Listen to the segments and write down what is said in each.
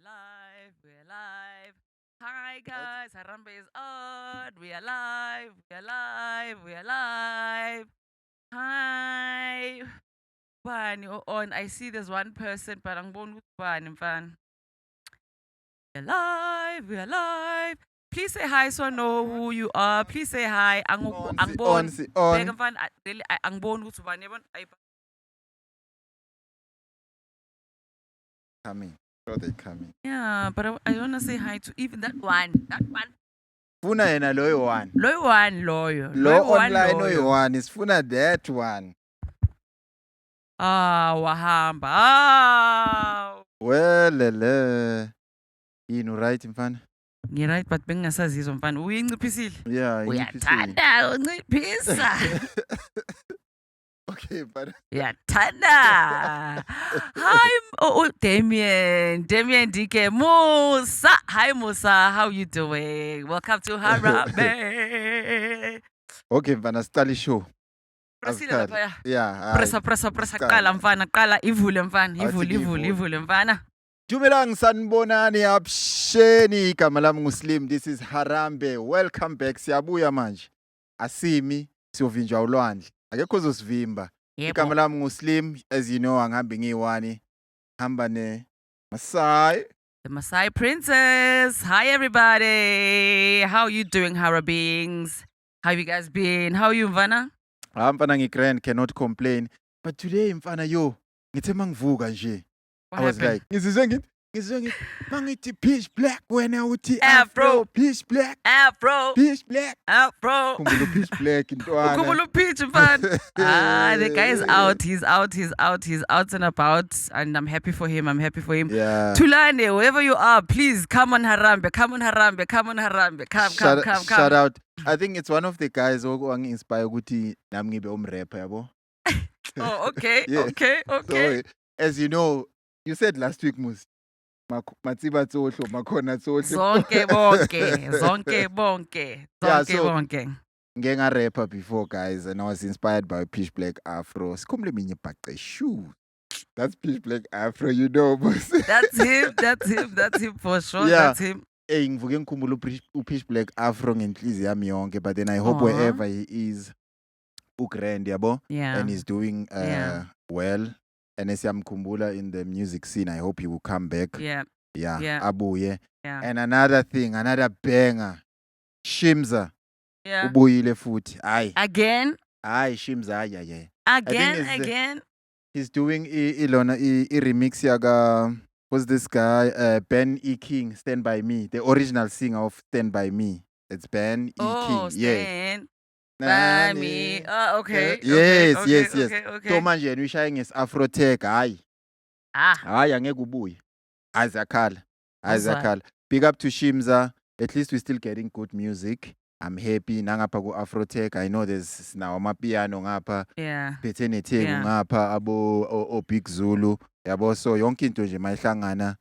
live, we're live. Hi guys, Harambe is on. We are live, we are live, we are live. Hi. Bani on. I see there's one person, but I'm going with Bani fan. We're live, we are live. Please say hi so I know who you are. Please say hi. On. Beg fan really Angbon with Bani. Coming. Sure they coming. Yeah, but I want to say hi to even that one. That one. Funa yena loyo one. Loyo one, loyo. Lo Loyo one, online loyo. loyo one is funa that one. Wahamba. Ah. Well, yini right mfana? Ngi-right but bengingasazizwa mfana. Uyinciphisile. Yeah, Uyathanda unciphisa. Okay, but Uyathanda. Hi, Damien. Damien DK. Musa. Hi, Musa. How you doing? Welcome to Harambe. okay, mfana stali show. Pressile lapha. Yeah. Pressa. Qala mfana. Qala ivule mfana. Ivule mfana. Dumelang sanibonani absheni igama lami nguSlim. This is Harambe. Welcome back. Siyabuya manje. Asimi siyovinjwa ulwandle. Akekho uzosivimba. Igama lami nguSlim, as you know angihambi ngiyiwani. Hamba ne Masai. The Masai Princess. Hi everybody. How you doing, Hara beings? How you guys been? How are you, Mfana? Mfana ngi-grand, cannot complain. But today mfana yo, ngithe mangivuka nje. I was like, ngizizwe ngithi mangithi pitch black wena uthi Afro, pitch black. Afro. Pitch black. Afro. Khumbula pitch black intwana. Khumbula pitch mfana. The guy is out. He's out and about, and I'm happy for him. Yeah. Tulane, wherever you are, please come on Harambe. Come. Shout out. I think it's one of the guys who inspire ukuthi nami ngibe umrapper yabo. Oh, okay. Yeah. Okay. So, as you know, you said last week Mus Motsepe tsohlo makhona tsohle. Zonke bonke. Ngeke ngarapper before guys, and I was inspired by Pitch Black Afro. Sikhumbule minye bhaqe shoes. That's Pitch Black Afro, you know, boss. That's him for sure. Yeah. That's him. Hey, ngivuke ngikhumbula uPitch Black Afro ngenhliziyo yami yonke, but then I hope wherever he is ugrand yabo, Yeah. and he's doing well. And esiyamkhumbula in the music scene, I hope he will come back. Yeah. Abuye. Yeah. And another banger, Shimza. Yeah. Ubuyile futhi. Again. Shimza yeah. Again. He's doing a remix yaga. Who's this guy? Ben E. King, Stand By Me. The original singer of Stand By Me. It's Ben E. King. Stand by me. Okay. Yes. Okay. So manje yena ushaya nges-Afro tech. Hayi angeke ubuye. Azakhala. Big up to Shimza. At least we're still getting good music. I'm happy nangapha ku-Afro tech. I know there's now amapiano ngapha. Yeah. Bethene Thegu ngapha abo Big Zulu. Yabo, so yonke into nje mayihlangana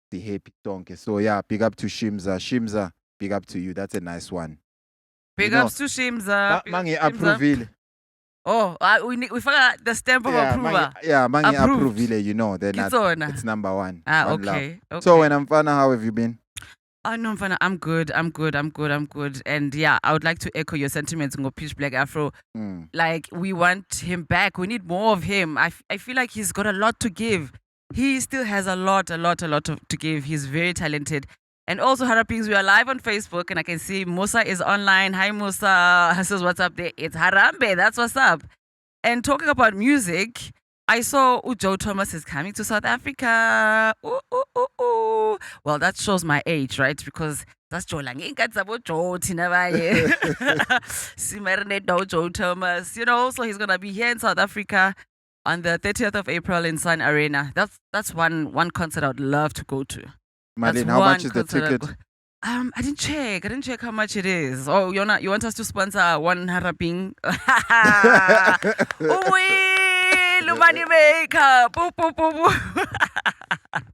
the happy sonke. So yeah, big up to Shimza, big up to you. That's a nice one. Big ups to Shimza. Mangi approve. Oh, we forgot the stamp of approval. Mangi approve, you know, then it's number one. Okay. So when I'm fana, how have you been? No, Mfana, I'm good. And yeah, I would like to echo your sentiments on Pitch Black Afro. Like, we want him back. We need more of him. I feel like he's got a lot to give. He still has a lot to give. He's very talented. And also, Harapings, we are live on Facebook, and I can see Musa is online. Hi, Musa. He says, what's up there? It's Harambe. That's what's up. And talking about music, I saw Joe Thomas is coming to South Africa. Ooh. Well, that shows my age, right? Because that's Joe Lang. Joe Thomas. You know, so he's gonna be here in South Africa on the 30th of April in Sun Arena. That's one concert I'd love to go to. Marlene, how much is the ticket? I didn't check how much it is. Oh, you want us to sponsor one haraping? Money maker.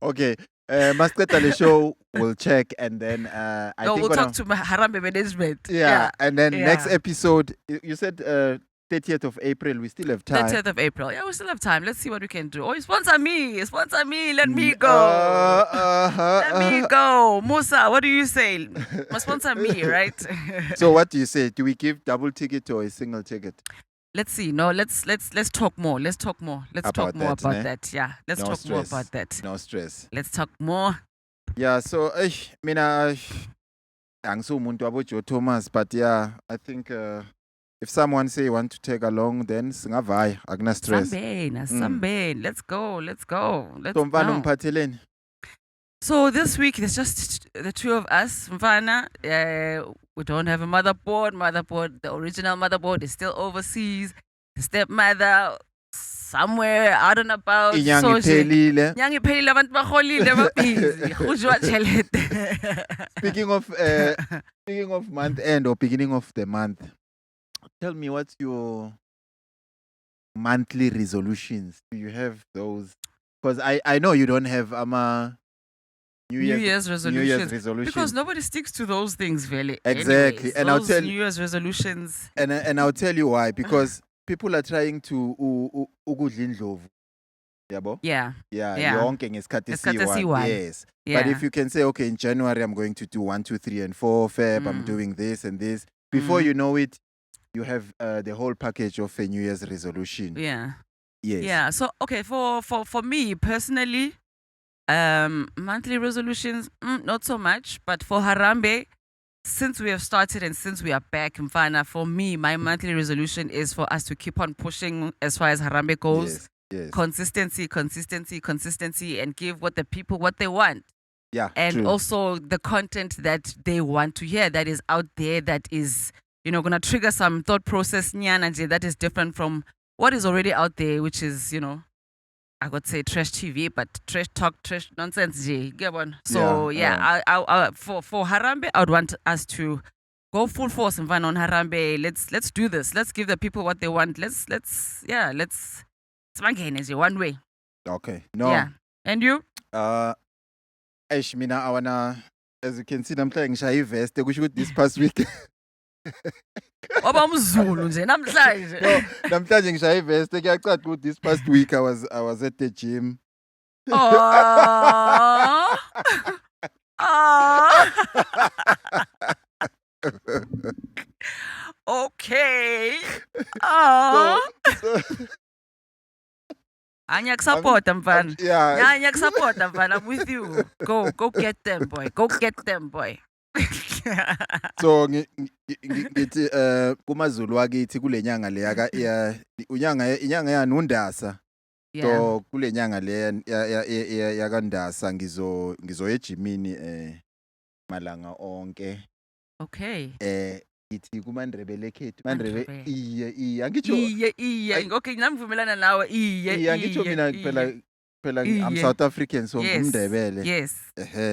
Okay. Masqeda show, we'll check, and then we'll talk to Harambe management. Yeah, and then next episode, you said 30th of April. We still have time. 30th of April. Yeah, we still have time. Let's see what we can do. Oh, sponsor me. Sponsor me. Let me go. Let me go. Musa, what do you say? Must sponsor me, right? So what do you say? Do we give double ticket or a single ticket? Let's see. No, let's talk more. Let's talk more. Let's talk more about that. Yeah. Let's talk more about that. No stress. Let's talk more. Yeah, so mina angisumuntu wabo Joe Thomas, but yeah, I think if someone say want to take along, then singavaya, akuna stress. Sambeni. Let's go. Let's go. So mfana ungiphatheleni? So this week there's just the two of us, mfana. We don't have a motherboard. The original motherboard is still overseas. The stepmother somewhere out and about. Inyanga iphelile. Inyanga iphelile, abantu baholile babhizi. Khujwa chelete. Speaking of month end or beginning of the month, tell me, what's your monthly resolutions? Do you have those? Because I know you don't have New Year's resolutions. Because nobody sticks to those things, really. Exactly. Anyways, and I'll tell New Year's resolutions. And I'll tell you why. Because people are trying to ukudla indlovu. Yabo? Yeah. Yonke ngesikhathi esiyi-1. Yes. Yeah. But if you can say, okay, in January I'm going to do 1, 2, 3, and 4. Feb, I'm doing this and this. Before you know it, you have the whole package of a New Year's resolution. Yeah. Yes. Yeah. So okay, for me personally, monthly resolutions, not so much. But for Harambee, since we have started and since we are back, Mfana, for me, my monthly resolution is for us to keep on pushing as far as Harambee goes. Yes. Consistency, and give what the people what they want. Yeah. And true. also the content that they want to hear, that is out there, that is, gonna trigger some thought process that is different from what is already out there, which is, I would say trash TV, but trash talk, trash nonsense. So I for Harambee, I would want us to go full force and find on Harambee. Let's do this. Let's give the people what they want. Let's one way. Okay. No. Yeah. And you? Mina, I wanna, as you can see, I'm playing Shai Vest. This past week. Namhlanje ngishaye vest kuyacada ukuthi this past week I was at the gym. Okay. Anyakusapota mfana. Yeah. Anyakusapota mfana. I'm with you. Go get them, boy. Go get them, boy. So ngithi kumaZulu wakithi kule nyanga le inyanga yaNdasa. So kule nyanga le yaKaNdasa ngizoya ejimini malanga onke. Okay. Ithi kumaNdebele ekhethu maNdebele iye angitsho iye okay ngivumelana nawe iye angitsho mina phela I'm South African, so ngumndebele. Yes.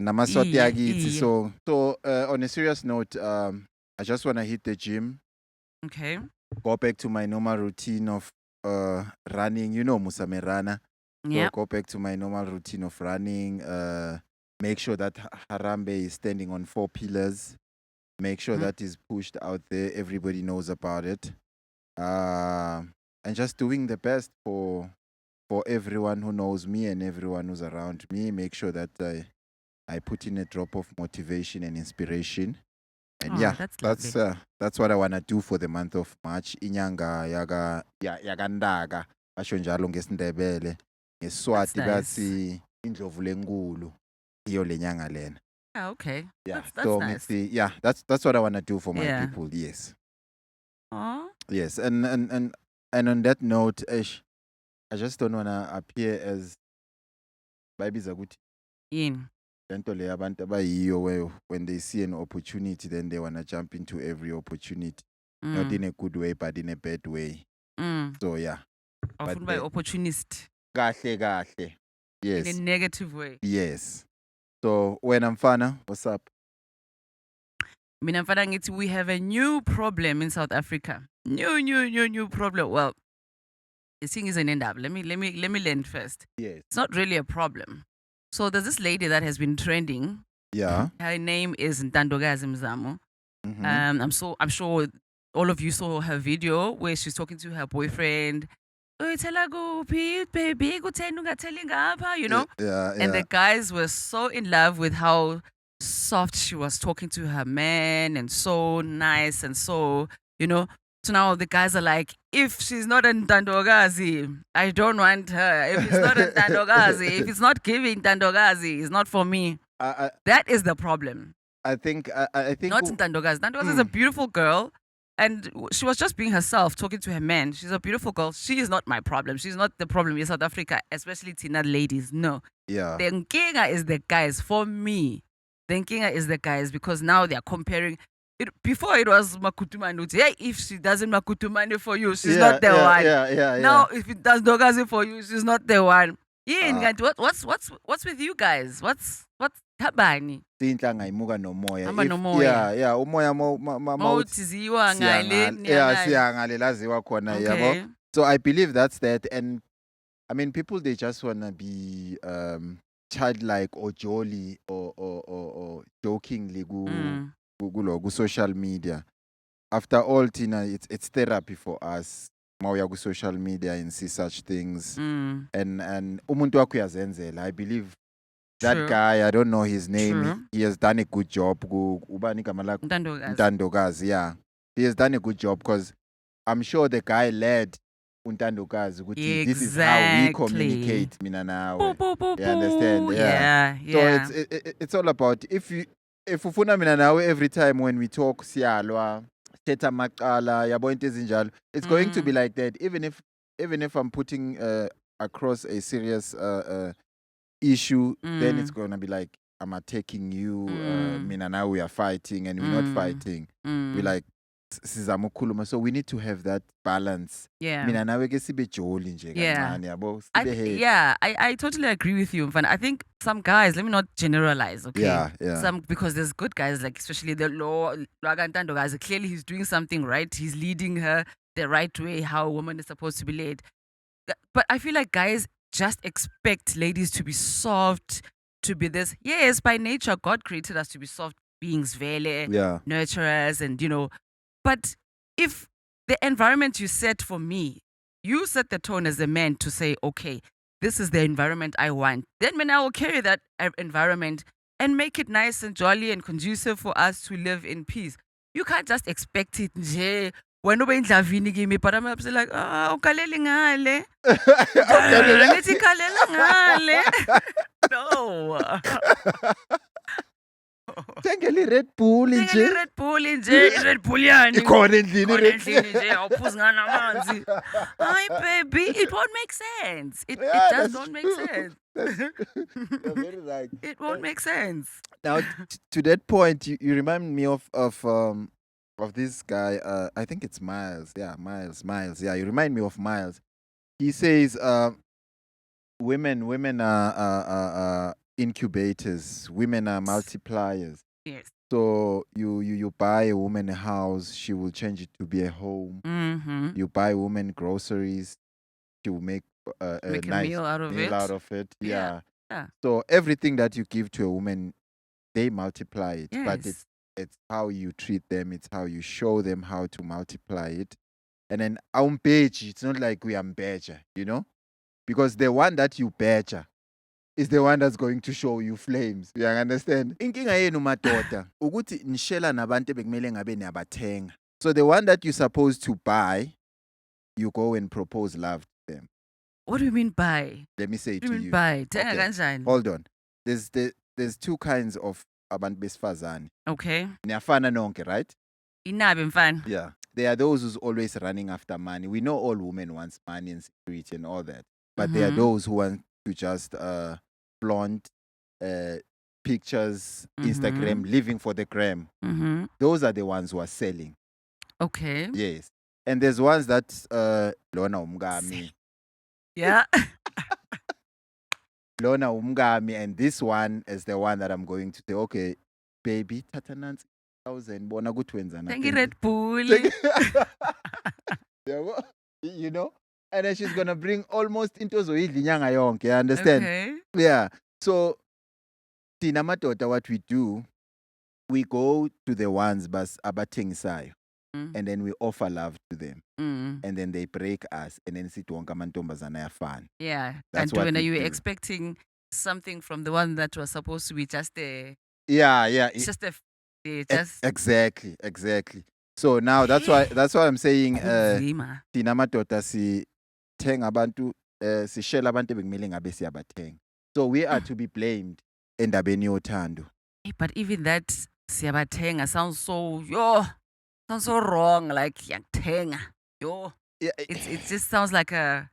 Namaswati yakithi. So on a serious note, I just want to hit the gym. Okay. Go back to my normal routine of running. Musamerana. Yeah. So go back to my normal routine of running. Make sure that Harambee is standing on 4 pillars. Make sure that is pushed out there. Everybody knows about it. And just doing the best for everyone who knows me and everyone who's around me. Make sure that I put in a drop of motivation and inspiration. And that's what I want to do for the month of March. Inyanga yakandaga basho njalo ngesindebele. Ngesiswati bathi indlovu lenkulu iyo lenyanga lena. Okay. Yeah. That's nice. That's what I want to do for my people. Yes. Yes. And on that note, I just don't want to appear as bayibiza ukuthi lento le abantu abayiyo when they see an opportunity, then they want to jump into every opportunity. Not in a good way, but in a bad way. So yeah. Often by opportunist. Kahle. Yes. In a negative way. Yes. So when I'm Mfana, what's up? Mina Mfana ngithi we have a new problem in South Africa. New problem. Well, the thing is an end up. Let me land first. Yes. It's not really a problem. So there's this lady that has been trending. Yeah. Her name is Ntandokazi. I'm sure all of you saw her video where she's talking to her boyfriend. "Uyithela kuphi, baby? Kutheni ungatheli ngapha?" You know? Yeah, And yeah. the guys were so in love with how soft she was talking to her man and so nice and so, you know. So now the guys are like, if she's not a Ntandokazi, I don't want her. If it's not a Ntandokazi, if it's not giving Ntandokazi, it's not for me. I That is the problem. I think I think Not Ntandokazi. Ntandokazi is a beautiful girl. And she was just being herself, talking to her man. She's a beautiful girl. She is not my problem. She's not the problem in South Africa, especially Tina ladies. No. yeah. The nkinga is the guys. For me, the nkinga is the guys because now they are comparing. Before it was Makutumani. Hey, if she doesn't Makutumani for you, she's not the one. Yeah. Now, if it does Dogazi for you, she's not the one. Yeah, what's with you guys? What's happening? Inhlanga imuka nomoya. Hamba nomoya. Yeah, umoya Mawuthiziwa ngale, siyangale laziwa khona yabo. Okay. So I believe that's that, and I mean people they just wanna be childlike or jolly or jokingly ku social media. After all, Tina, it's therapy for us. Mawuya ku social media and see such things. And umuntu wakho uyazenzela. I believe that True. guy, I don't know his name. True. He has done a good job. Ubani gama lakho? Ntandokazi, yeah. He has done a good job because I'm sure the guy led Ntandokazi. Exactly. This is how we communicate, mina nawe. You understand? Yeah. So it's all about if ufuna mina nawe every time when we talk siyalwa, thetha maqala, yabo into ezinjalo. It's going to be like that even if I'm putting across a serious issue, then it's gonna be like I'm attacking you. Mina now we are fighting and we're not fighting. We're like sizama ukukhuluma. So we need to have that balance. Yeah. Mina nawe ke sibe jolly nje kancane yabo. I totally agree with you, Mfana. I think some guys, let me not generalize, okay? Yeah. Because there's good guys, like especially the Ntandokazi guys. Clearly he's doing something right. He's leading her the right way, how a woman is supposed to be led. But I feel like guys just expect ladies to be soft, to be this. Yes, by nature, God created us to be soft beings, vele, nurturers, and But if the environment you set for me, you set the tone as a man to say, okay, this is the environment I want, then I will carry that environment and make it nice and jolly and conducive for us to live in peace. You can't just expect it. When ube indlavini kimi, but I'm like, ukaleli ngale. Ngithi khalela ngale. No. Thengeli Red Bull nje. Red Bull nje. Red Bull yani. Ikhona endlini nje awuphuzi ngana amanzi. Hi baby, it won't make sense. It just don't make sense. You're very right. It won't make sense. Now to that point, you remind me of this guy. I think it's Miles. Yeah, Miles. Yeah, you remind me of Miles. He says women are incubators. Women are multipliers. Yes. So you buy a woman a house, she will change it to be a home. You buy a woman groceries, she will make a nice meal out of it. Yeah. So everything that you give to a woman, they multiply it. Yes. But it's how you treat them, it's how you show them how to multiply it. And then it's not like we are better, because the one that you better is the one that's going to show you flames. You understand? Inkinga yenu madoda ukuthi nishela nabantu bekumele ngabe niyabathenga. So the one that you're supposed to buy, you go and propose love to them. What do you mean buy? Let me say it to you. What do you mean buy? Thenga kanjani? Hold on. There's two kinds of abantu besifazane. Okay. Niyafana nonke, right? Inabi mfana. Yeah. There are those who's always running after money. We know all women want money and security and all that. But there are those who want to just flaunt pictures, Instagram, living for the gram. Those are the ones who are selling. Okay. Yes. And there's ones that Lona umgami. Yeah. Lona umgami, and this one is the one that I'm going to say, okay, baby, tata nansi 1,000 bona kutwenza. Thank you, Red Bull. And then she's gonna bring almost into zoidli nyanga yonke, you understand? Okay. Yeah. So Tina madoda, what we do, we go to the ones bas abathengisayo. and then we offer love to them. Mm. And then they break us, and then sit wonke amantombazane ayafana. Yeah. That's And what when we you do. expecting something from the one that was supposed to be just a Yeah. just just Exactly. So now that's why I'm saying kunzima. thina madoda sithenga abantu sishela abantu ebekumele ngabe siyabathenga. So we are to be blamed endabeni yothando. But even that siyabathenga sounds so wrong. Like yaktenga. Yeah, It just sounds like a.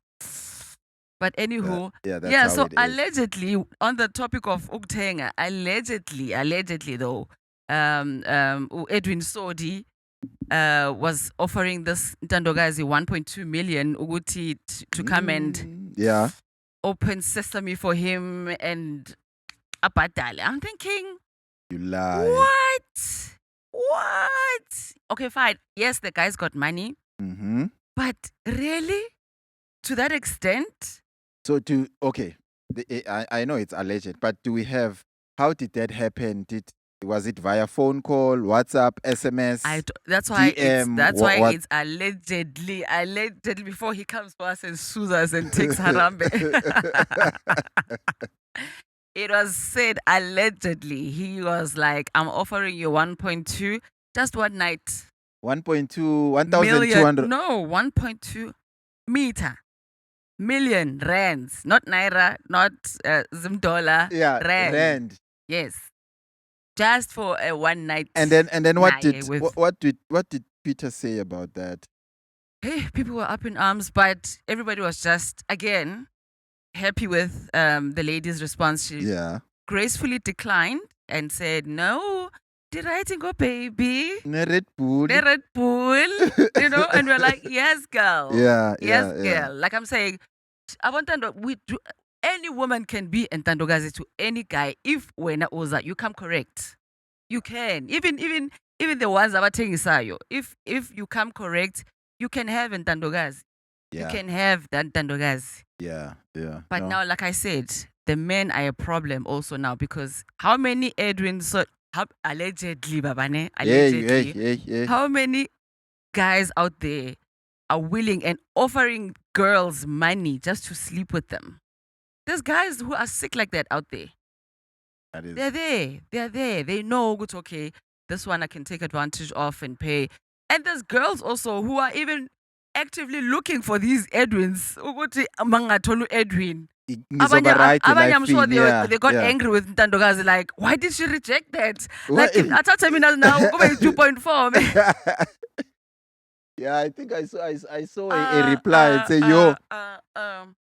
But anywho, that's how so it is. allegedly, on the topic of uktenga, allegedly though, Edwin Sodi was offering this Ntandokazi 1.2 million uguti to come and open sesame for him and abadale. I'm thinking, you lie. What? Okay, fine. Yes, the guy's got money, but really, to that extent? So I know it's alleged, but do we have? How did that happen? Was it via phone call, WhatsApp, SMS? That's why DM, it's allegedly before he comes to us and sues us and takes Harambe. It was said allegedly. He was like, I'm offering you 1.2 just one night. 1.2, 1,200. No, 1.2 million rands, not naira, not zimdola. Yeah, rand. Yes, just for a one night. And then what did Peter say about that? Hey, people were up in arms, but everybody was just again happy with the lady's response. She gracefully declined and said, "No, did I think, oh baby, the Red Bull, you know?" And we're like, "Yes, girl, yes, girl." Like I'm saying, I want any woman can be Ntandokazi to any guy if when Oza you come correct. You can. Even the ones that are taking Sayo. If you come correct, you can have Ntandokazi. You can have that Ntandokazi. Yeah. But now, like I said, the men are a problem also now because how many Edwins allegedly, babane, allegedly, how many guys out there are willing and offering girls money just to sleep with them? There's guys who are sick like that out there. They're there. They know, good, okay, this one I can take advantage of and pay. And there's girls also who are even actively looking for these Edwins. Mangatolu Edwin. I'm sure they got angry with Ntandokazi. Like, why did she reject that? Like, I thought now 2.4. Yeah, I think I saw a reply and say, yo,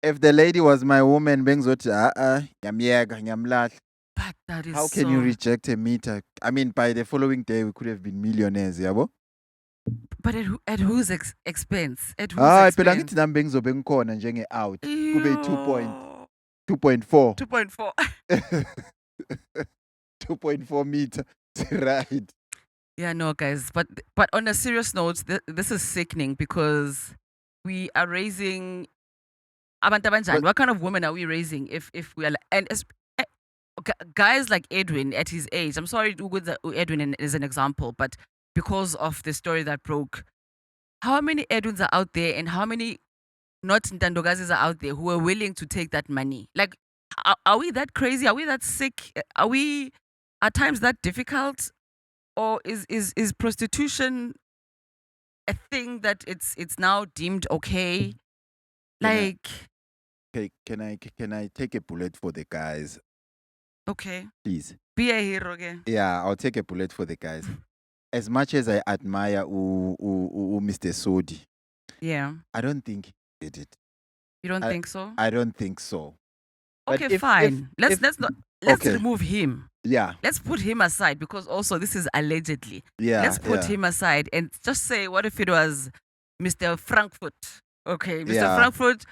if the lady was my woman, nyamlahl. But that is how can you reject a meter? I mean, by the following day, we could have been millionaires, yabo? But at whose expense? At whose expense? Out. Could be 2.4. 2.4. 2.4 meter. Right. Yeah, no, guys. But on a serious note, this is sickening because we are raising Abantabanjan. What kind of women are we raising if we are guys like Edwin at his age? I'm sorry to use Edwin as an example, but because of the story that broke, how many Edwins are out there and how many not Ntandokazis are out there who are willing to take that money? Like, are we that crazy? Are we that sick? Are we at times that difficult? Or is prostitution a thing that it's now deemed okay? Like, can I take a bullet for the guys? Okay. Please. Be a hero again. Yeah, I'll take a bullet for the guys. As much as I admire Mr. Sodi, I don't think he did it. You don't think so? I don't think so. Okay, fine. Let's remove him. Yeah. Let's put him aside because also this is allegedly. Yeah. Let's put him aside and just say, what if it was Mr. Frankfurt? Okay, Mr. Frankfurt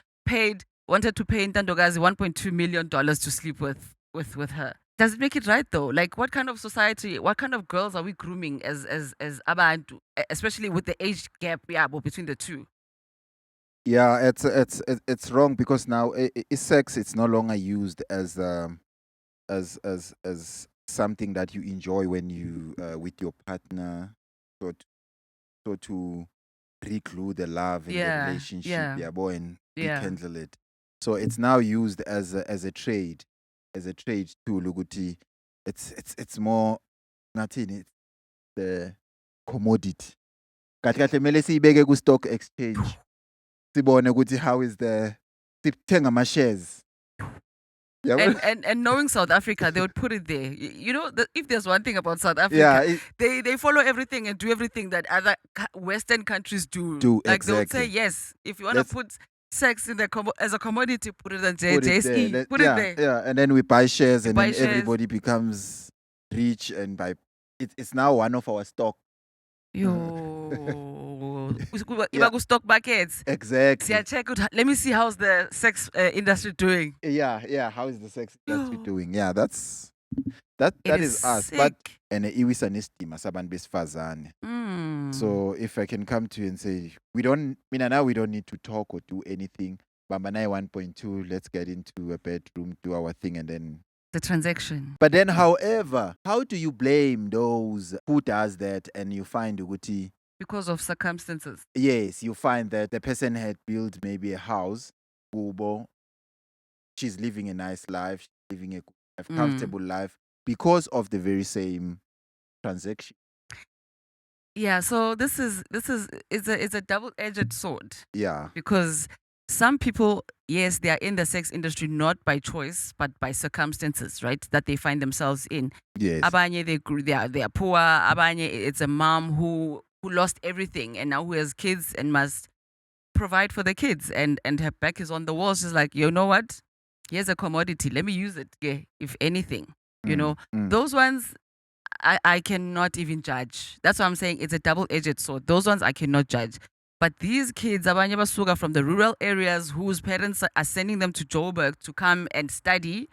wanted to pay Ntandokazi $1.2 million to sleep with her. Does it make it right though? Like, what kind of society, what kind of girls are we grooming as abantu, especially with the age gap between the two? Yeah, it's wrong because now sex it's no longer used as something that you enjoy when you with your partner. So so to re-glue the love in the relationship, boy, and rekindle it. So it's now used as a trade, tool. Ukuthi it's more nothing. It's the commodity. Kahle kahle mele siyibeke ku stock exchange. Sibone ukuthi how is the sithenga ama shares. And knowing South Africa, they would put it there. You know, if there's one thing about South Africa, they follow everything and do everything that other Western countries do. Like exactly. they would say, yes, if you want to put sex in as a commodity, put it on JSE, put it there. Yeah, and then we buy shares, and then everybody becomes rich, and it's now one of our stock. Iba stock markets. Exactly. Check it. Let me see how's the sex industry doing. Yeah. How is the sex industry doing? Yeah, that is us. Sick. But and iwisa nestima sabantu besifazane. So if I can come to you and say we don't need to talk or do anything. Bambanai 1.2, let's get into a bedroom, do our thing, and then the transaction. But then, however, how do you blame those who does that and you find Uguti? Because of circumstances. Yes, you find that the person had built maybe a house, Ubo. She's living a nice life, living a comfortable life because of the very same transaction. Yeah, so this is it's a double-edged sword. Yeah. Because some people, yes, they are in the sex industry not by choice, but by circumstances, right? That they find themselves in. Yes. Abanye, they are poor. Abanye, it's a mom who lost everything and now who has kids and must provide for the kids, and her back is on the wall. She's like, you know what? Here's a commodity. Let me use it, if anything. You know, those ones I cannot even judge. That's why I'm saying it's a double-edged sword. Those ones I cannot judge. But these kids, abanye basuka from the rural areas whose parents are sending them to Joburg to come and study,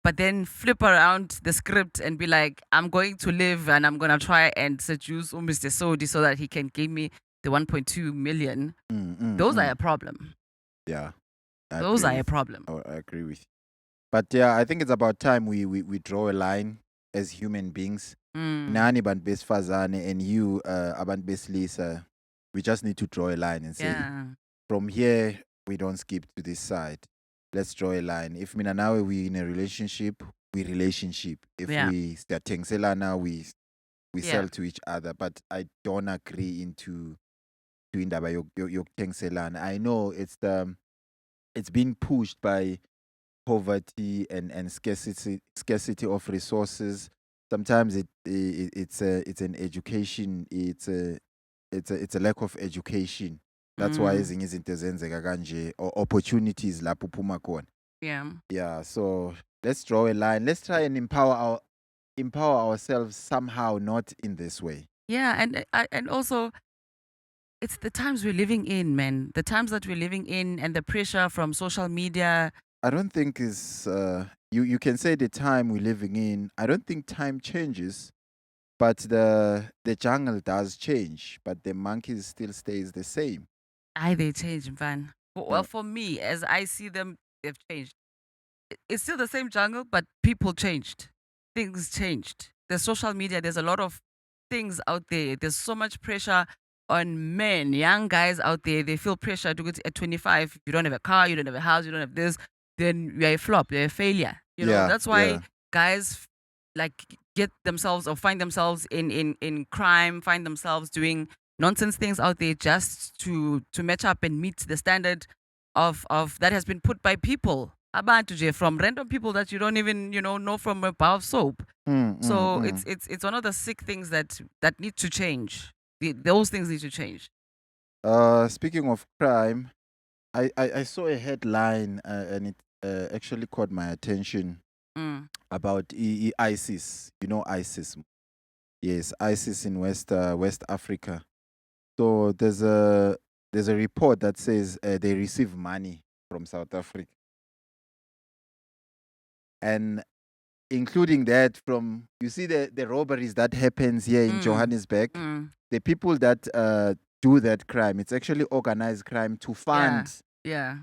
but then flip around the script and be like, I'm going to live and I'm going to try and seduce Mr. Sodi so that he can give me the 1.2 million. Those are a problem. Yeah. Those are a problem. I agree with you. But yeah, I think it's about time we draw a line as human beings. Nani bant besifazane and you abantu besilisa, we just need to draw a line and say from here we don't skip to this side. Let's draw a line. If mina nawe we in a relationship, we relationship. If we start tengselana, we sell to each other. But I don't agree into indaba yokuthengiselana. I know it's been pushed by poverty and scarcity of resources. Sometimes it's an education. It's a lack of education. That's why ezinye izinto zenzeka kanje, or opportunities lapho uphuma khona. Yeah. So let's draw a line. Let's try and empower ourselves somehow, not in this way. Yeah, and also it's the times we're living in, man. The times that we're living in and the pressure from social media. I don't think is you can say the time we're living in. I don't think time changes, but the jungle does change, but the monkey still stays the same. They change, man. Well, for me, as I see them, they've changed. It's still the same jungle, but people changed. Things changed. There's social media. There's a lot of things out there. There's so much pressure on men, young guys out there. They feel pressure to go at 25. You don't have a car, you don't have a house, you don't have this, then you're a flop, you're a failure. You know, that's why guys like get themselves or find themselves in crime, find themselves doing nonsense things out there just to match up and meet the standard of that has been put by people. Abantu from random people that you don't even know from a bar of soap. So it's one of the sick things that need to change. Those things need to change. Speaking of crime, I saw a headline and it actually caught my attention about ISIS. You know ISIS? Yes, ISIS in West Africa. So there's a report that says they receive money from South Africa, and including that from the robberies that happens here in Johannesburg. The people that do that crime, it's actually organized crime to fund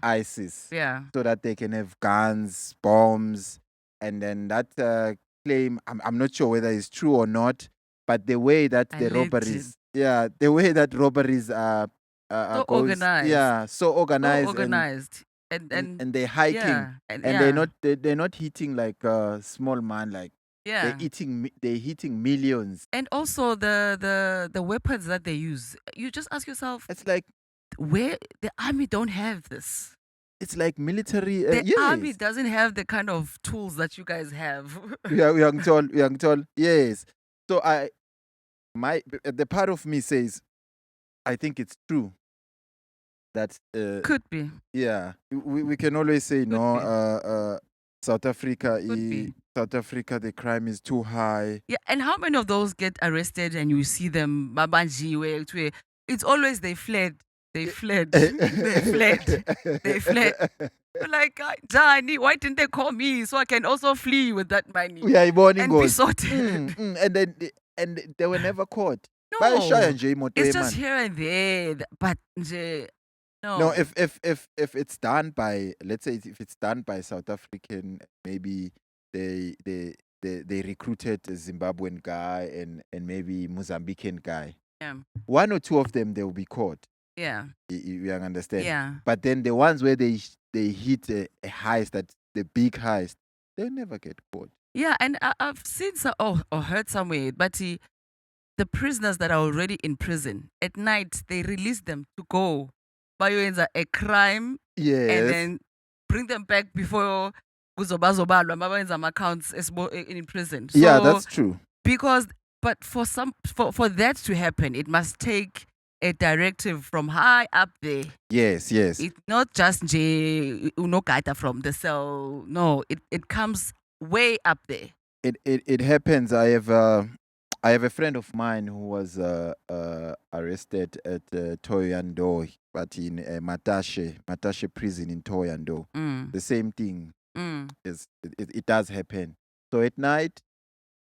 ISIS, so that they can have guns, bombs, and then that claim, I'm not sure whether it's true or not, but the way that the robberies, yeah, the way that robberies So goes, organized. yeah, so So organized, organized. And and they're hiking, yeah. And and yeah. they're not hitting like a small man, like Yeah. they're hitting millions. And also the weapons that they use. You just ask yourself, It's like where the army don't have this. it's like military. The army Yes, doesn't have the kind of tools that you guys have. we are told. Yes. So the part of me says I think it's true that Could be. yeah, we can always say Could no. be. South Africa, Could be. South Africa, the crime is too high. Yeah, and how many of those get arrested and you see them babanjiwe? It's always they fled. They fled. They fled. They fled. You're like, Johnny, why didn't they call me so I can also flee with that money We are born in and be goals. sorted? And they were never caught. No, Bayashaya nje imoto it's just yemali. here and there, but no. No, if it's done by, let's say if it's done by South African, maybe they recruited a Zimbabwean guy and maybe Mozambican guy. Yeah. One or two of them they will be caught. Yeah. You understand? Yeah. But then the ones where they hit a heist, that the big heist, they'll never get caught. Yeah, and I've seen or heard somewhere, but the prisoners that are already in prison at night, they release them to go bayoyenza a crime Yes. and then bring them back before kuzobazobalwa mabayenza ama-accounts in prison. So, yeah, that's true. Because but for that to happen, it must take a directive from high up there. Yes. It's not just unogata from the cell. No, it comes way up there. It happens. I have a friend of mine who was arrested at Thohoyandou, but in Matashe prison in Thohoyandou. The same thing. It does happen. So at night,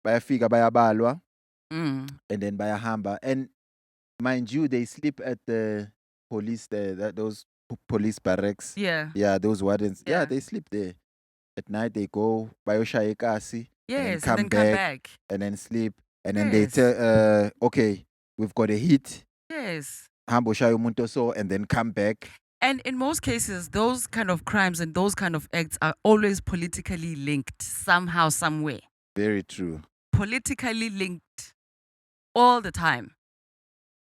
bayafika bayabalwa, and then bayahamba, and mind you, they sleep at the police those police barracks. Yeah, those wardens. Yeah, Yeah. they sleep there. At night they go bayoshaya ikasi, yes, come and then come back. and then sleep, and then they Yes. tell okay, we've got a hit, Yes. hamba ushaya umuntu so, and then come back. And in most cases, those kind of crimes and those kind of acts are always politically linked somehow, somewhere. Very true. Politically linked all the time.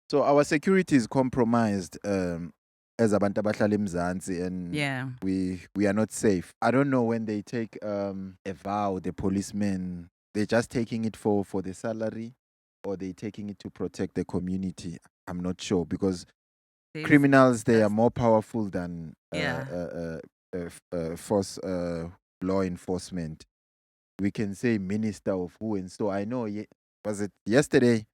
So our security is compromised as abantu abahlala eMzansi, and Yeah. we are not safe. I don't know when they take a vow, the policemen, they're just taking it for the salary, or they taking it to protect the community. I'm not sure, because There's- criminals, they are that's- more powerful than Yeah. force law enforcement. We can say minister of who and so. I know, was it yesterday?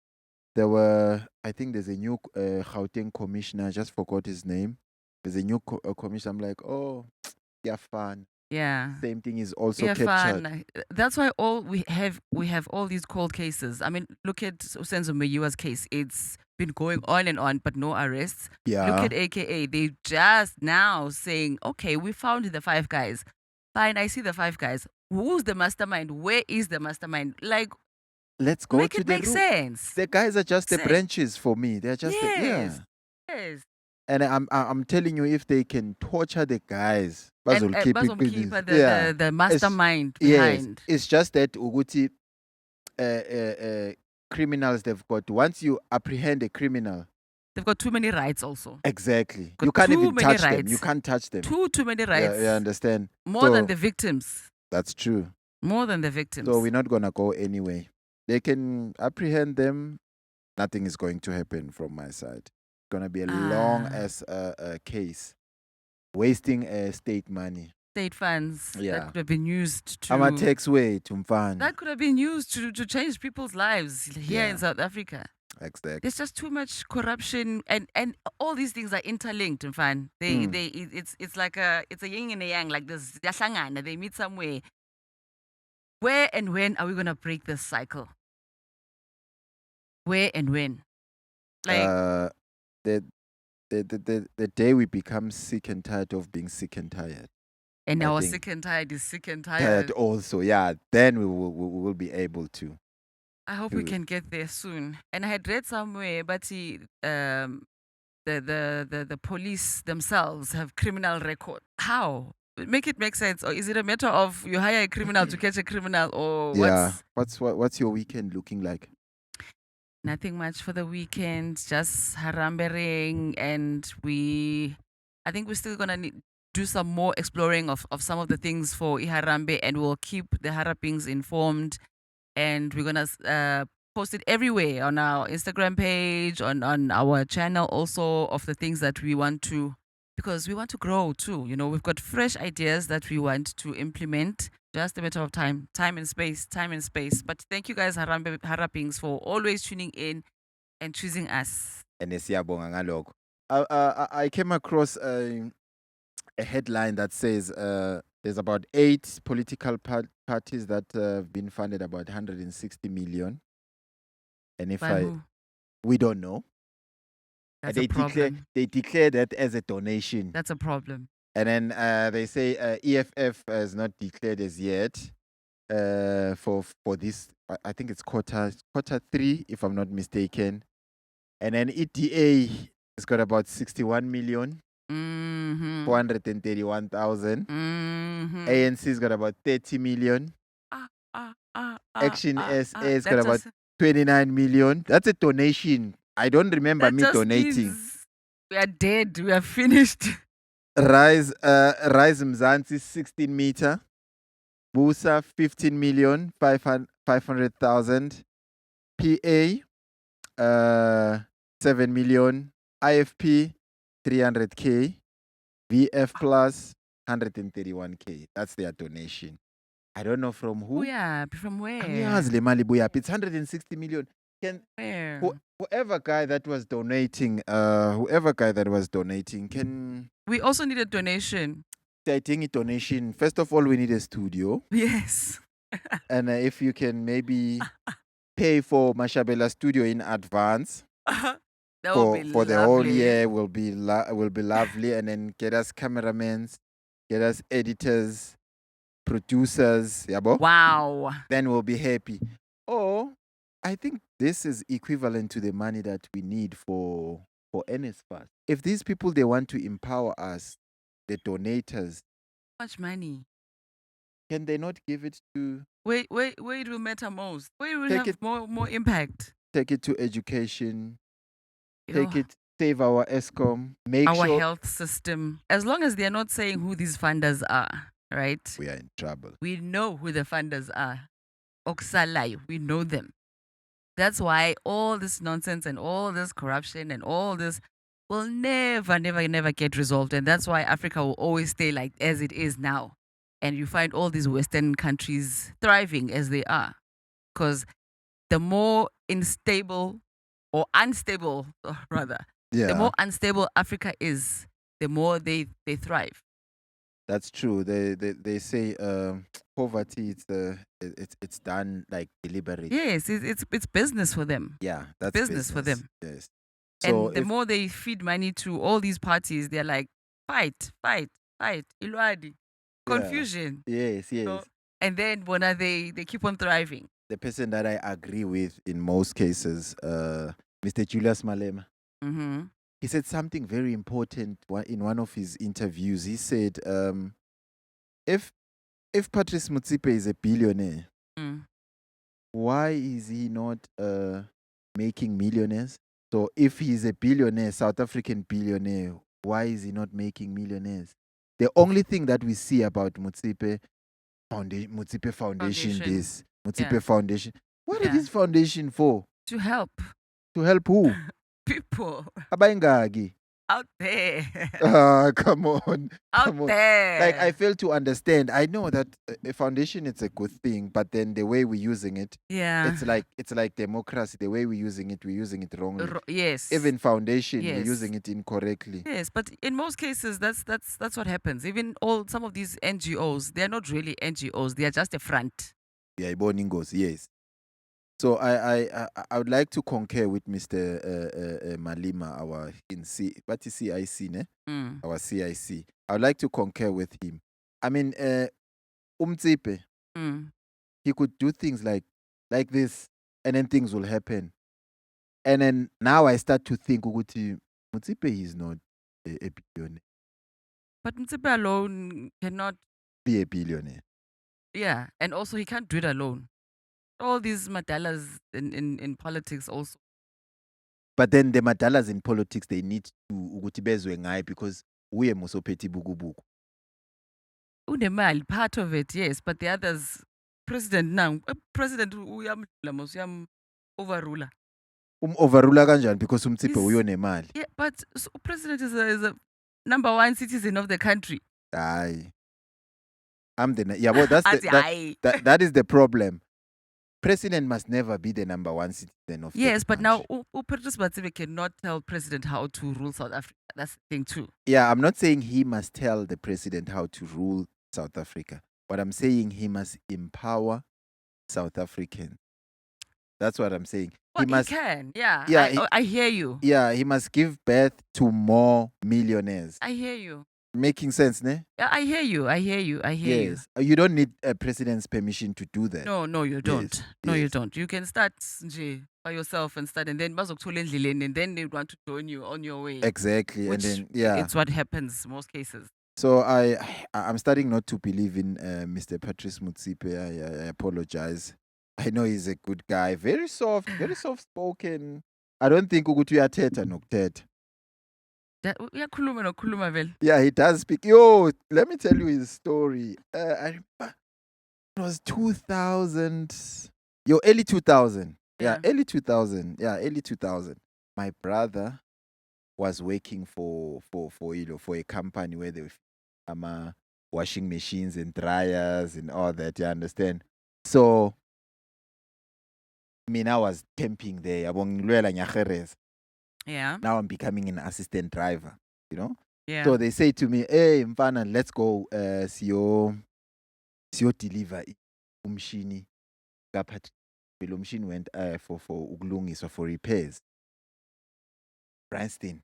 There were, I think there's a new Gauteng commissioner. I just forgot his name. There's a new commissioner. I'm like, oh, yeah, fun. Yeah. Same thing is also Yeah, captured. fine. That's why we have all these cold cases. I mean, look at Senzo Mayua's case. It's been going on and on, but no arrests. Yeah. Look at AKA. They just now saying, okay, we found the 5 guys. Fine, I see the 5 guys. Who's the mastermind? Where is the mastermind? Like, Let's go make to it the make root. sense. The guys are just the Sense. branches for me. They're just Yes. yeah. Yes. And I'm telling you, if they can torture the guys, And bazol keep it bazomkhipha busy. Yeah. the mastermind Yes, behind. it's just that Uguti criminals, they've got, once you apprehend a criminal, They've got too many rights also. exactly, Got you can't too even many touch them. rights. You can't touch them. Too many Yeah, rights. you understand? More than So- the victims. That's true. More than the victims. So we're not gonna go anyway. They can apprehend them. Nothing is going to happen from my side. It's gonna be a long as a case, wasting state money. State funds Yeah. that could have been used to I'm a tax way to mfan. that could have been used to change people's lives here Yeah. in South Africa. Exactly. There's just too much corruption, and all these things are interlinked. In fact, it's like it's a yin and a yang, like this. They meet somewhere. Where and when are we gonna break this cycle? Where and when? Like The day we become sick and tired of being sick and tired. and I our think sick and tired is sick and Tired tired. also, yeah. Then we will be able to. I hope we can get there soon. And I had read somewhere, but the police themselves have criminal record. How? Make it make sense. Or is it a matter of you hire a criminal to catch a criminal, or Yeah. What's your weekend looking like? Nothing much for the weekend, just harambering, and I think we're still gonna do some more exploring of some of the things for Iharambe, and we'll keep the Harapings informed, and we're gonna post it everywhere on our Instagram page, on our channel also, of the things that we want to, because we want to grow too. You know, we've got fresh ideas that we want to implement. Just a matter of time and space, time and space. But thank you guys, Harapings, for always tuning in and choosing us. And siyabonga ngalokho. I came across a headline that says there's about 8 political parties that have been funded about 160 million. And if By who? we don't know. That's they a problem. they declare that as a donation. That's a problem. And then they say EFF has not declared as yet for this. I think it's quarter 3, if I'm not mistaken. And then ETA has got about 61 million. 431,000. ANC's got about 30 million. Action SA has got about 29 million. That's a donation. I don't remember me donating. We are dead. We are finished. Rise Mzansi 16 meter. Busa 15 million 500,000. PA 7 million. IFP 300K. VF plus 131K. That's their donation. I don't know from who. Yeah, from where? It's 160 million. Where? Whoever guy that was donating, can we also need a donation. Taking a donation. First of all, we need a studio. Yes. And if you can maybe pay for Mashabela studio in advance. For the whole year will be lovely. And then get us cameramans, get us editors, producers. Yabo? Wow. Then we'll be happy. Or I think this is equivalent to the money that we need for NSFAS. If these people, they want to empower us, the donators. How much money? Can they not give it to... Where it will matter most? Where it will have more impact? Take it to education. Save our ESCOM. Our health system. As long as they're not saying who these funders are, right? We are in trouble. We know who the funders are. Oksalayo, we know them. That's why all this nonsense and all this corruption and all this will never get resolved. And that's why Africa will always stay like as it is now. And you find all these Western countries thriving as they are. Because the more unstable, the more unstable Africa is, the more they thrive. That's true. They say poverty, it's done like deliberately. Yes, it's business for them. Yeah, that's business for them. Yes. So and the more they feed money to all these parties, they're like, fight, Ilwadi. Confusion. Yes. So, and then when they keep on thriving. The person that I agree with in most cases, Mr. Julius Malema. Mm-hmm. He said something very important in one of his interviews. He said, if Patrice Motsepe is a billionaire, why is he not making millionaires? So if he's a billionaire, South African billionaire, why is he not making millionaires? The only thing that we see about Motsepe Foundation, Motsepe Foundation. What is this foundation for? To help. To help who? People. Abayingagi. Out there. Come on. There. Like, I fail to understand. I know that a foundation, it's a good thing, but then the way we're using it, it's like democracy. The way we're using it wrongly. Yes. Even foundation, we're using it incorrectly. Yes, but in most cases, that's what happens. Even some of these NGOs, they are not really NGOs. They are just a front. Yeah, boningos, yes. So I would like to concur with Mr. Malima, our CIC, ne? Our CIC. I would like to concur with him. I mean, Motsepe, he could do things like this, and then things will happen. And then now I start to think ukuthi Motsepe is not a billionaire. But Motsepe alone cannot. Be a billionaire. Yeah, and also he can't do it alone. All these madalas in politics also. But then the madalas in politics, they need to ukuthi bezwe ngaye because uye musophethe ibukubuku. Unemali, part of it, yes, but the others, president now, president uyam overruler. Overrula kanjani because Motsepe He's- uyo nemali. Yeah, but president is a number one citizen of the country. Hayi. I'm the yeah, well, that's Athi, hayi. that is the problem. President must never be the number one citizen of Yes, the but now country. Patrice Motsepe cannot tell president how to rule South Africa. That's the thing too. Yeah, I'm not saying he must tell the president how to rule South Africa, but I'm saying he must empower South Africans. That's what I'm saying. Well, he must, can, yeah. Yeah, I hear you. yeah, he must give birth to more millionaires. I hear you. Making sense, ne? Yeah, I hear you. I hear you. I hear you. Yes. You don't need a president's permission to do that. No, you don't. Yes, No, you yes. don't. You can start nje by yourself and start, and then bazokuthola endleleni, and then they want to join you on your way. Exactly. Which And then yeah. it's what happens most cases. So I'm starting not to believe in Mr. Patrice Motsepe. I apologize. I know he's a good guy, very soft spoken. I don't think ukuthi uyathetha nokuthetha. Uyakhuluma nokukhuluma vele. Yeah, he does speak. Yo, let me tell you his story. I remember it was 2000. Early 2000. Yeah, Yeah. early 2000. Yeah, early 2000. My brother was working for a company where they were washing machines and dryers and all that. You understand? So, I was temping there. Yeah. Now I'm becoming an assistant driver. You know. Yeah. So they say to me, "Hey, mfana, let's go. Siyo deliver umshini kaPatrice. The machine went for ukulungiswa for repairs. Bryanston.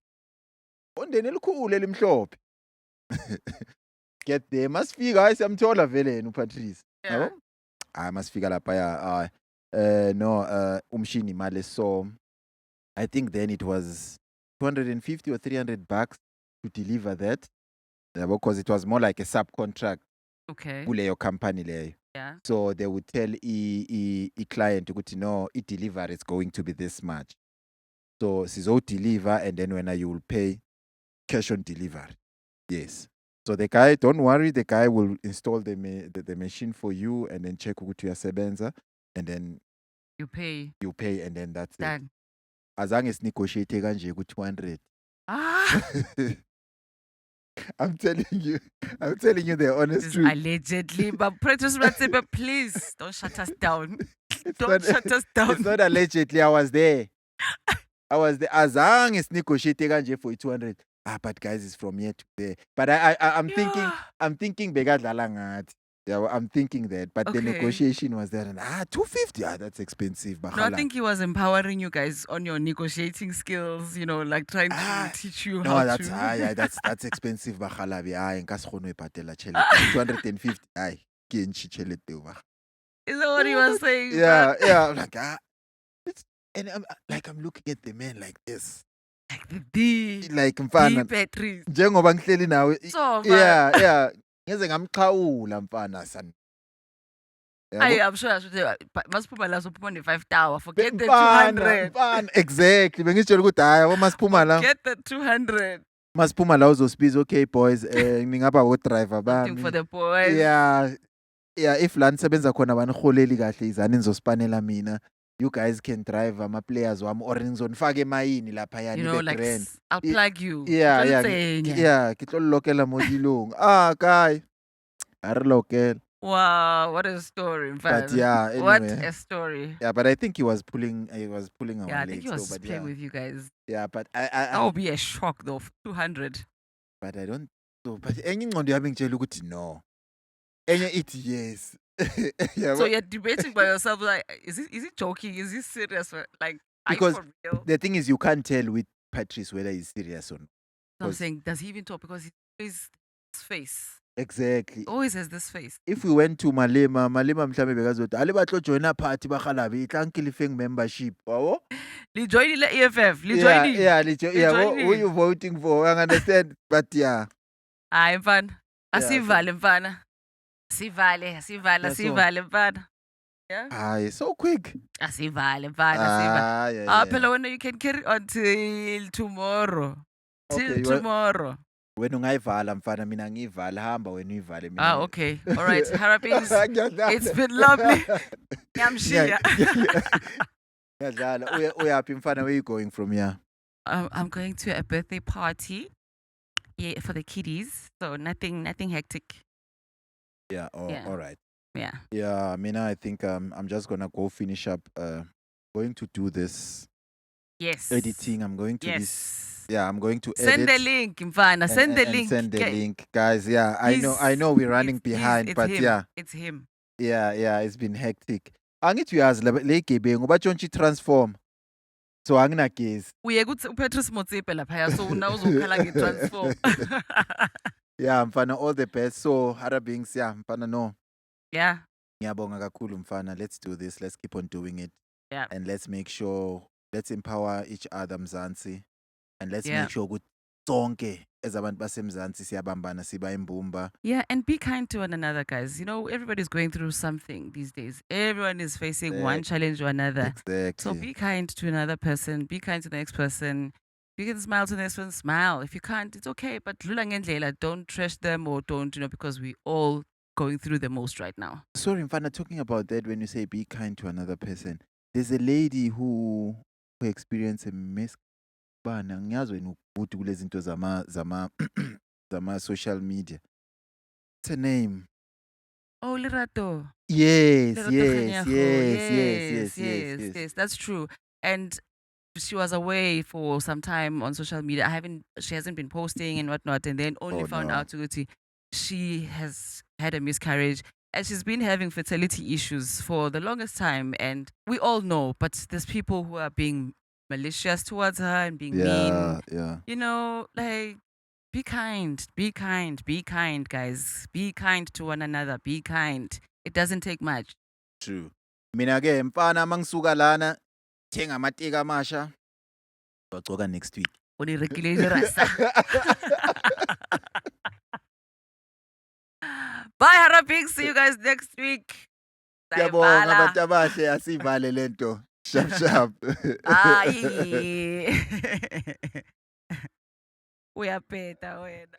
Ondeni elikhulu elimhlophe. Get there. Masifika siyamthola vele yena uPatrice. Yeah. Yabo? Masifika lapha ya. No, umshini imali so I think then it was 250 or 300 bucks to deliver that. Because it was more like a subcontract Okay. kuleyo company leyo. Yeah. So they would tell a client ukuthi no, delivery is going to be this much. So sizo deliver and then when you will pay cash on delivery. Yes. So the guy, don't worry, the guy will install the machine for you and then check ukuthi uyasebenza and then You pay. and then that's it. Done. Azange sinegotiate kanje ku 200. Ah. I'm telling you the honest This is truth. allegedly, but Patrice Motsepe, please don't shut us down. It's Don't not- shut us It's down. not allegedly, I was there. Azange sinegotiate kanje for 200. But guys, it's from here to there. But I'm thinking bekadlala ngathi. Yeah, I'm thinking that. But the Okay. negotiation was there and 250. That's expensive. No, I Bahala. think he was empowering you guys on your negotiating skills, like trying to teach you No, how that's to. that's expensive. Bahala nka se kgone ho ipatela tjhelete. 250. Ke ntshi tjhelete eo, ba. Is that what he was saying? Yeah. I'm like and I'm looking at the man like this. Like the Like mfana Patrice. njengoba ngihleli nawe So, yeah ngeze ngamqhawula mfana son. I'm sure I should say, must put my last upon the 5 tower. Forget the Mfana, 200. mfana, exactly bengitshela ukuthi hayi masiphuma la Get the 200. masiphuma la uzosibiza okay boys ningaba driver Something for bami. the boys. Yeah, if la nisebenza khona baniholeli kahle izani nizosipanela mina. You guys can drive ama-players wami or ngizonifaka emayini lapha yani Like grand. I'll plug you. Yeah, Don't ke tlo lokela mo dilong. Guy. A re lokela. Wow, what a story, in fact. But yeah, What anyway. a story. Yeah, but I think he was pulling our Yeah, I think legs he was though, but playing yeah. with you guys. Yeah, but That would be a shock though. 200. but I don't so but enye ingqondo yami ngitshela ukuthi no. Enye ithi yes. Yeah, So you're debating by yourself, like, is he joking? Is he serious? Like, Because are you for real? the thing is you can't tell with Patrice whether he's serious or not. So I'm because- saying, does he even talk? Because his face. Exactly. Always has this face. If we went to Malema mhlambe bekazothi ale batlo joina party bakhalabe tla nkilifeng membership. Wabo? Li joinile EFF. Li Yeah, joinile. yeah, Li who you joinile. voting for? I understand, but yeah. Hayi mfana. Yeah, so Asivale mfana. Sivale yeah, so mfana. Yeah. so quick. Asivale mfana, asivale. Yeah. Phela wena you can carry on till tomorrow. Okay, Till tomorrow. wena ungayivala mfana mina ngiyivala hamba wena uyivale mina. Okay. All right. Harapings. Ngiyadlala. It's been lovely. Ngiyamshiya. Ngiyadlala. Uyaphi mfana, where you going from here? I'm going to a birthday party. Yeah, for the kiddies. So nothing hectic. Yeah, Yeah. all right. Yeah. Yeah, Mina, I think I'm just gonna go finish up going to do this Yes. editing. I'm going to Yes. I'm going to Send edit the link, Mfana. Send the link. send the link, guys. Yeah, I know we're running behind, but him. yeah. It's him. Yeah, it's been hectic. Angithi uyazi le gebengu batshontsha transform. So anginagezi. Uye kuthi uPatrice Motsepe lapha so una uzokhala ngetransform. Yeah, mfana, all the best. So Harabings, yeah, mfana, no. Yeah. Ngiyabonga kakhulu mfana. Let's do this. Let's keep on doing it. Yeah. And let's make sure, let's empower each other Mzansi. And let's Yeah. make sure ukuthi sonke ezabantu basemzansi siyabambana siba imbumba. Yeah, and be kind to one another, guys. You know, everybody's going through something these days. Everyone is facing one challenge or another. Exactly. So be kind to another person. Be kind to the next person. If you can smile to the next person, smile. If you can't, it's okay. But dlula ngendlela, don't trash them or don't, because we all going through the most right now. Sorry, mfana, talking about that when you say be kind to another person. There's a lady who experienced a mess. Ngiyazi wena ukuthi kule zinto zama social media. What's her name? Oh, Lerato. Yes. Lerato Kganyago. Yes. That's true. And she was away for some time on social media. She hasn't been posting and whatnot, and then only found out ukuthi she has had a miscarriage. And she's been having fertility issues for the longest time. And we all know, but there's people who are being malicious towards her and being mean. Yeah. You know, like, be kind, guys. Be kind to one another. Be kind. It doesn't take much. True. Mina ke mfana mangisuka lana thenga amateka amasha. Ngizogcoka next week. Unirekile rasa. Bye, Harapix. See you guys next week. Ngiyabonga abantu abahle, asivale lento. Sharp. Ay. Uyapeta wena.